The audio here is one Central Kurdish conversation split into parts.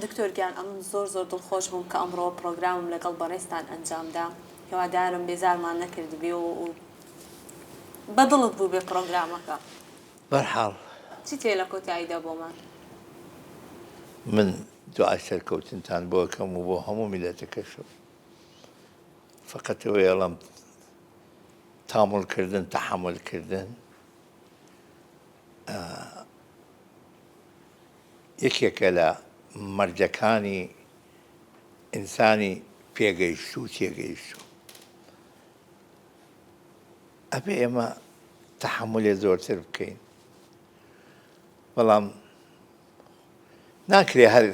دکتۆر گیان ئەم زۆر دڵخۆش بووم کە ئەمڕۆ پرۆگرامم لەگەڵ بەڕێستان ئەنجامدا هیوادارم بێزارمان نەکردبێ و بەدڵت بوو بێ پرۆگرامەکە بەرحاڵ چی تێ لە کۆتاییدا بۆمان من دوعای سەرکەوتنتان بۆ ئەکەم و بۆ هەموو میلەتەکەش فقط ئەوەی ئەڵەم تامڵکردن تەحەمڵکردن یەکێکە لە مەرجەکانی ئینسانی پێگەیشتوو تێگەیشتوو ئەبێ ئێمە تەحەملێ زۆرتر بکەین بەڵام ناکرێ هەر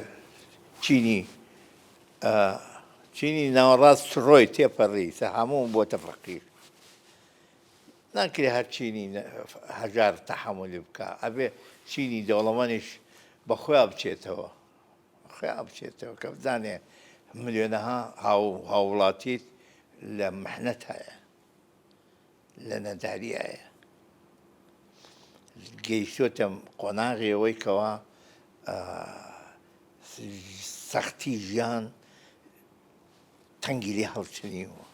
چینی ناوەڕاست ڕۆی تێپەڕی هەموو بۆتە فەقیر ناکرێ هەر چینی هەژار تەحەملی بکە ئەبێ چینی دەوڵەمەندیش بە خۆیان بچێتەوە کە بزانێ ملیۆنەها هاوڵاتیت لە محنەت هەیە لە نەداری هەیە گەیشتۆتە قۆناغی ئەوەی کەوا سەختی ژیان تەنگی لێ هەڵچنیوە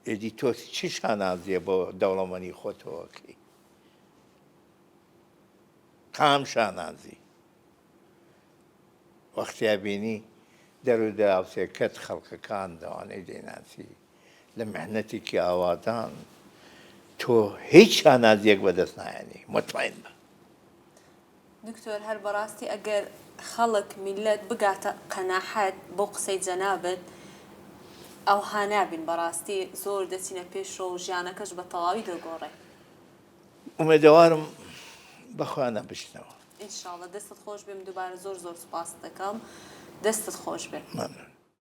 ئێدی تۆ چی شانازیە بۆ دەوڵەمەندی خۆتەوەکەی کام شانازی وەختیا بینی دەرو دراوسێکەت خەڵکەکان دەوانەی دەیناسی لە محنەتێکی ئاوادان تۆ هیچ شانازیەک بەدەست نایەنی مطمئن بە دکتۆر هەر بەڕاستی ئەگەر خەڵک میلەت بگاتە قەناحەت بۆ قسەی جەنابەت ئەو هانابین بەڕاستی زۆر دەچینە پێشەوە و ژیانەکەش بە تەواوی دەگۆڕێ ئومێدەوارم بەخوا نەبشتنەوە ئینشاڵڵا دەستت خۆش بێم دووبارە زۆر سوپاس دەکەم دەستت خۆش بێ مەمنون